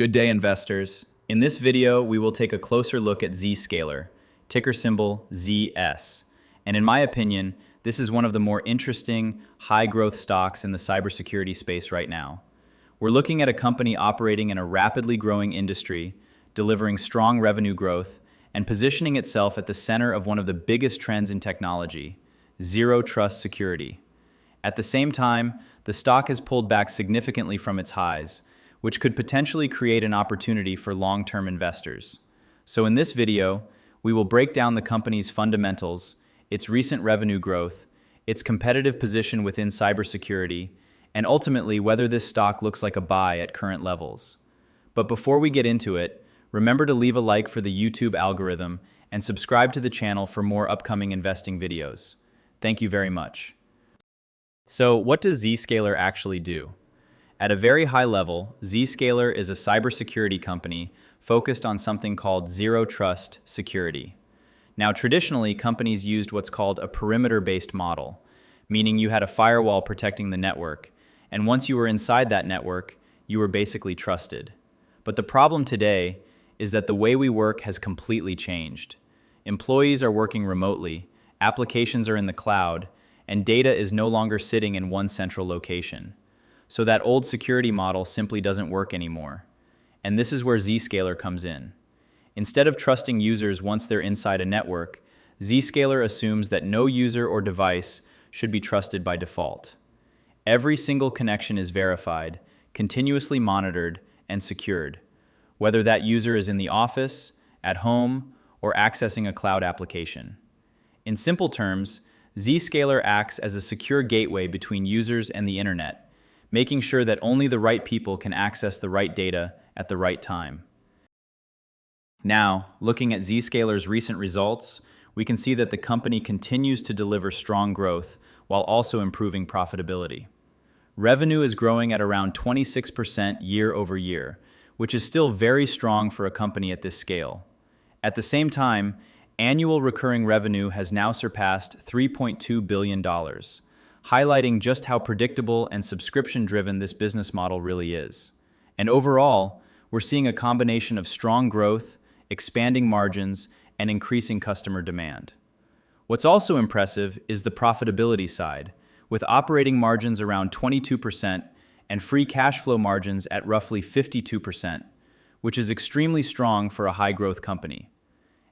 Good day, investors. In this video, we will take a closer look at Zscaler, ticker symbol ZS. And in my opinion, this is one of the more interesting, high-growth stocks in the cybersecurity space right now. We're looking at a company operating in a rapidly growing industry, delivering strong revenue growth, and positioning itself at the center of one of the biggest trends in technology, zero trust security. At the same time, the stock has pulled back significantly from its highs, which could potentially create an opportunity for long-term investors. So in this video, we will break down the company's fundamentals, its recent revenue growth, its competitive position within cybersecurity, and ultimately whether this stock looks like a buy at current levels. But before we get into it, remember to leave a like for the YouTube algorithm and subscribe to the channel for more upcoming investing videos. Thank you very much. So what does Zscaler actually do? At a very high level, Zscaler is a cybersecurity company focused on something called zero trust security. Now, traditionally, companies used what's called a perimeter-based model, meaning you had a firewall protecting the network, and once you were inside that network, you were basically trusted. But the problem today is that the way we work has completely changed. Employees are working remotely, applications are in the cloud, and data is no longer sitting in one central location. So that old security model simply doesn't work anymore. And this is where Zscaler comes in. Instead of trusting users once they're inside a network, Zscaler assumes that no user or device should be trusted by default. Every single connection is verified, continuously monitored, and secured, whether that user is in the office, at home, or accessing a cloud application. In simple terms, Zscaler acts as a secure gateway between users and the internet, making sure that only the right people can access the right data at the right time. Now, looking at Zscaler's recent results, we can see that the company continues to deliver strong growth while also improving profitability. Revenue is growing at around 26% year over year, which is still very strong for a company at this scale. At the same time, annual recurring revenue has now surpassed $3.2 billion, highlighting just how predictable and subscription-driven this business model really is. And overall, we're seeing a combination of strong growth, expanding margins, and increasing customer demand. What's also impressive is the profitability side, with operating margins around 22% and free cash flow margins at roughly 52%, which is extremely strong for a high-growth company.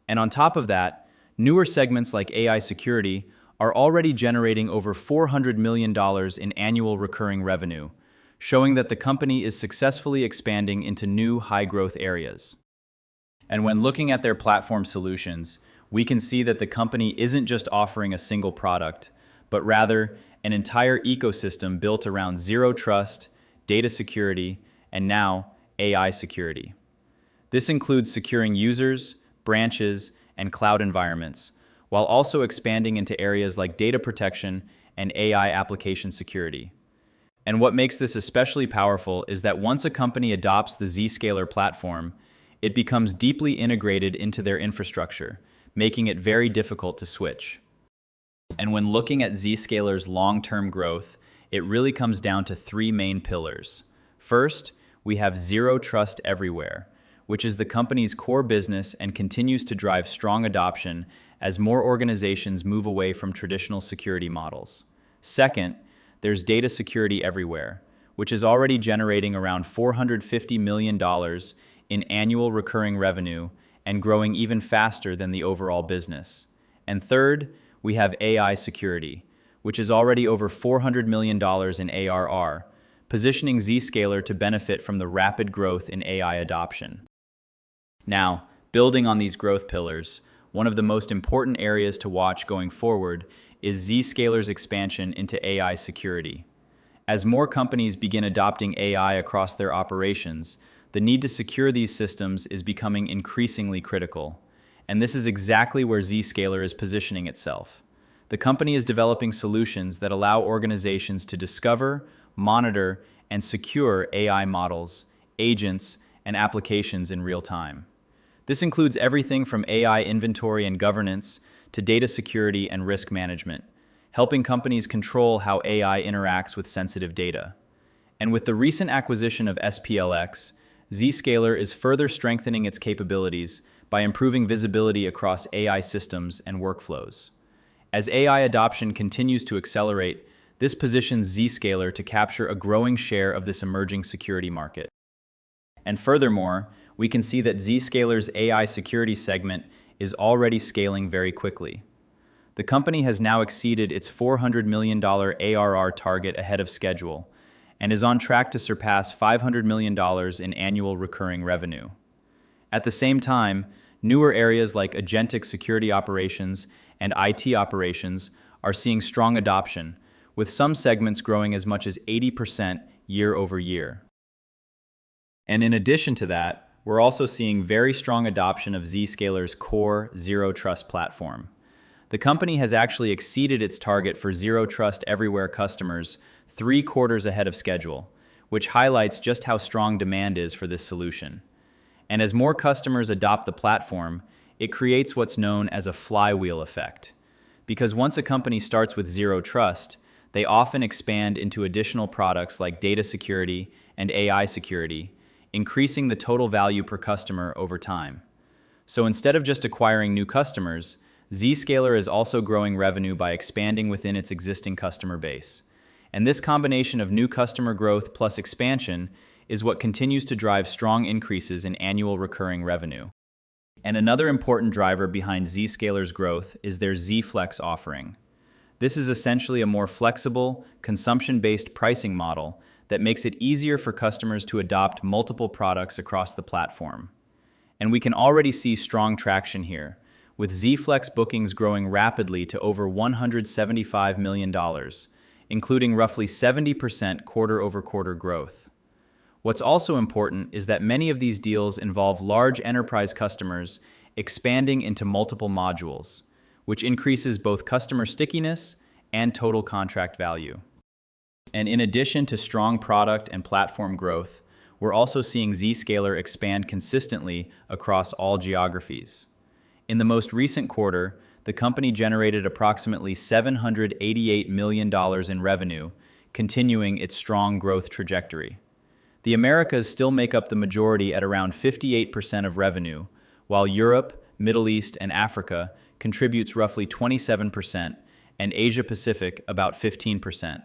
And on top of that, newer segments like AI security are already generating over $400 million in annual recurring revenue, showing that the company is successfully expanding into new high-growth areas. And when looking at their platform solutions, we can see that the company isn't just offering a single product, but rather an entire ecosystem built around zero trust, data security, and now AI security. This includes securing users, branches, and cloud environments, while also expanding into areas like data protection and AI application security. And what makes this especially powerful is that once a company adopts the Zscaler platform, it becomes deeply integrated into their infrastructure, making it very difficult to switch. And when looking at Zscaler's long-term growth, it really comes down to three main pillars. First, we have zero trust everywhere, which is the company's core business and continues to drive strong adoption as more organizations move away from traditional security models. Second, there's data security everywhere, which is already generating around $450 million in annual recurring revenue and growing even faster than the overall business. And third, we have AI security, which is already over $400 million in ARR, positioning Zscaler to benefit from the rapid growth in AI adoption. Now, building on these growth pillars, one of the most important areas to watch going forward is Zscaler's expansion into AI security. As more companies begin adopting AI across their operations, the need to secure these systems is becoming increasingly critical. And this is exactly where Zscaler is positioning itself. The company is developing solutions that allow organizations to discover, monitor, and secure AI models, agents, and applications in real time. This includes everything from AI inventory and governance to data security and risk management, helping companies control how AI interacts with sensitive data. And with the recent acquisition of SPLX, Zscaler is further strengthening its capabilities by improving visibility across AI systems and workflows. As AI adoption continues to accelerate, this positions Zscaler to capture a growing share of this emerging security market. And furthermore, we can see that Zscaler's AI security segment is already scaling very quickly. The company has now exceeded its $400 million ARR target ahead of schedule and is on track to surpass $500 million in annual recurring revenue. At the same time, newer areas like agentic security operations and IT operations are seeing strong adoption, with some segments growing as much as 80% year over year. And in addition to that, we're also seeing very strong adoption of Zscaler's core Zero Trust platform. The company has actually exceeded its target for Zero Trust Everywhere customers 3 quarters ahead of schedule, which highlights just how strong demand is for this solution. And as more customers adopt the platform, it creates what's known as a flywheel effect. Because once a company starts with Zero Trust, they often expand into additional products like data security and AI security, increasing the total value per customer over time. So instead of just acquiring new customers, Zscaler is also growing revenue by expanding within its existing customer base. And this combination of new customer growth plus expansion is what continues to drive strong increases in annual recurring revenue. And another important driver behind Zscaler's growth is their Z-Flex offering. This is essentially a more flexible, consumption-based pricing model that makes it easier for customers to adopt multiple products across the platform. And we can already see strong traction here, with Z-Flex bookings growing rapidly to over $175 million, including roughly 70% quarter-over-quarter growth. What's also important is that many of these deals involve large enterprise customers expanding into multiple modules, which increases both customer stickiness and total contract value. And in addition to strong product and platform growth, we're also seeing Zscaler expand consistently across all geographies. In the most recent quarter, the company generated approximately $788 million in revenue, continuing its strong growth trajectory. The Americas still make up the majority at around 58% of revenue, while Europe, Middle East, and Africa contributes roughly 27%, and Asia Pacific about 15%,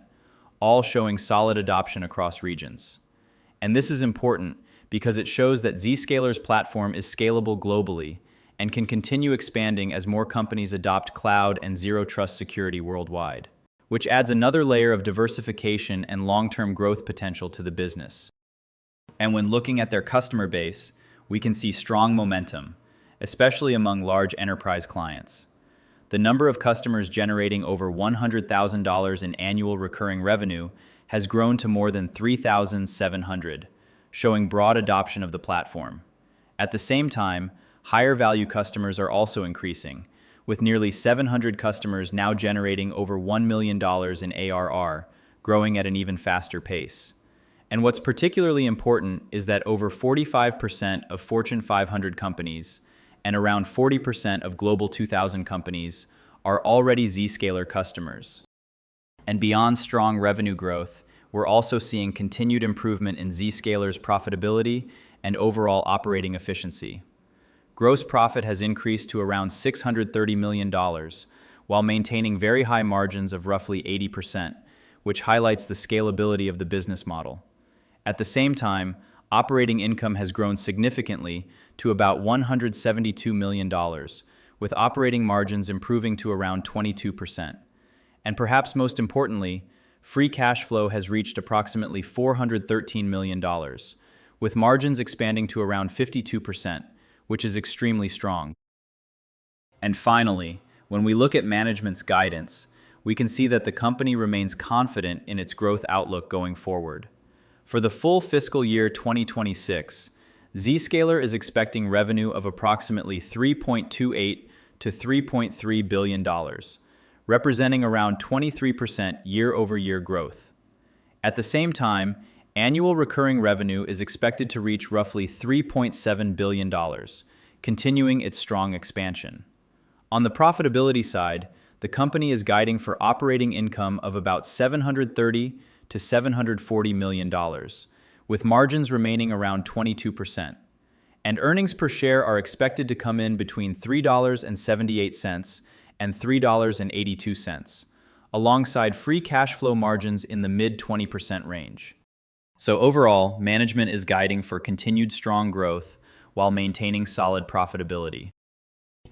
all showing solid adoption across regions. And this is important because it shows that Zscaler's platform is scalable globally and can continue expanding as more companies adopt cloud and Zero Trust security worldwide, which adds another layer of diversification and long-term growth potential to the business. And when looking at their customer base, we can see strong momentum, especially among large enterprise clients. The number of customers generating over $100,000 in annual recurring revenue has grown to more than 3,700, showing broad adoption of the platform. At the same time, higher value customers are also increasing, with nearly 700 customers now generating over $1 million in ARR, growing at an even faster pace. And what's particularly important is that over 45% of Fortune 500 companies and around 40% of Global 2000 companies are already Zscaler customers. And beyond strong revenue growth, we're also seeing continued improvement in Zscaler's profitability and overall operating efficiency. Gross profit has increased to around $630 million, while maintaining very high margins of roughly 80%, which highlights the scalability of the business model. At the same time, operating income has grown significantly to about $172 million, with operating margins improving to around 22%. And perhaps most importantly, free cash flow has reached approximately $413 million, with margins expanding to around 52%, which is extremely strong. And finally, when we look at management's guidance, we can see that the company remains confident in its growth outlook going forward. For the full fiscal year 2026, Zscaler is expecting revenue of approximately $3.28 to $3.3 billion, representing around 23% year-over-year growth. At the same time, annual recurring revenue is expected to reach roughly $3.7 billion, continuing its strong expansion. On the profitability side, the company is guiding for operating income of about $730 to $740 million, with margins remaining around 22%. And earnings per share are expected to come in between $3.78 and $3.82, alongside free cash flow margins in the mid-20% range. So overall, management is guiding for continued strong growth while maintaining solid profitability.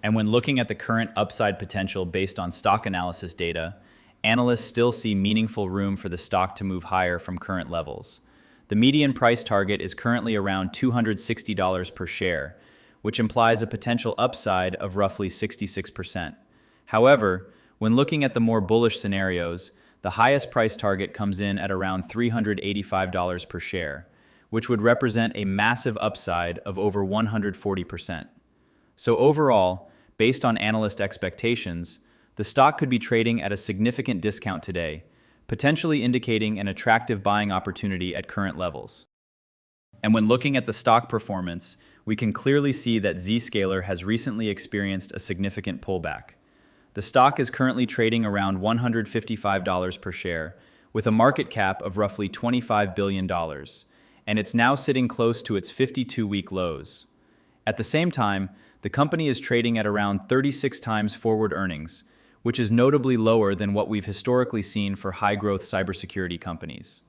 And when looking at the current upside potential based on stock analysis data, analysts still see meaningful room for the stock to move higher from current levels. The median price target is currently around $260 per share, which implies a potential upside of roughly 66%. However, when looking at the more bullish scenarios, the highest price target comes in at around $385 per share, which would represent a massive upside of over 140%. So overall, based on analyst expectations, the stock could be trading at a significant discount today, potentially indicating an attractive buying opportunity at current levels. And when looking at the stock performance, we can clearly see that Zscaler has recently experienced a significant pullback. The stock is currently trading around $155 per share, with a market cap of roughly $25 billion, and it's now sitting close to its 52-week lows. At the same time, the company is trading at around 36 times forward earnings, which is notably lower than what we've historically seen for high-growth cybersecurity companies.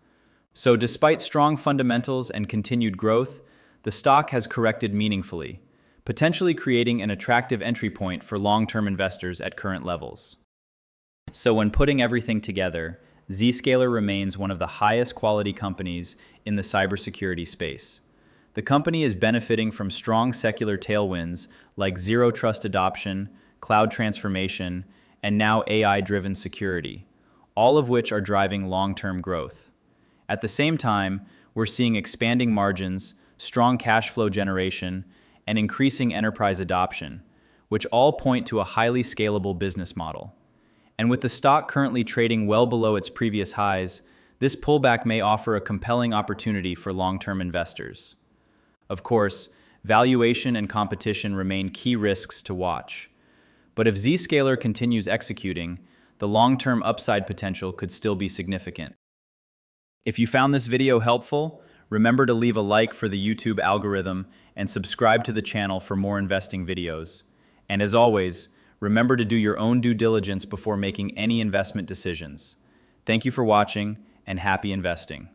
So despite strong fundamentals and continued growth, the stock has corrected meaningfully, potentially creating an attractive entry point for long-term investors at current levels. So when putting everything together, Zscaler remains one of the highest quality companies in the cybersecurity space. The company is benefiting from strong secular tailwinds like zero trust adoption, cloud transformation, and now AI-driven security, all of which are driving long-term growth. At the same time, we're seeing expanding margins, strong cash flow generation, and increasing enterprise adoption, which all point to a highly scalable business model. And with the stock currently trading well below its previous highs, this pullback may offer a compelling opportunity for long-term investors. Of course, valuation and competition remain key risks to watch. But if Zscaler continues executing, the long-term upside potential could still be significant. If you found this video helpful, remember to leave a like for the YouTube algorithm and subscribe to the channel for more investing videos. And as always, remember to do your own due diligence before making any investment decisions. Thank you for watching, and happy investing.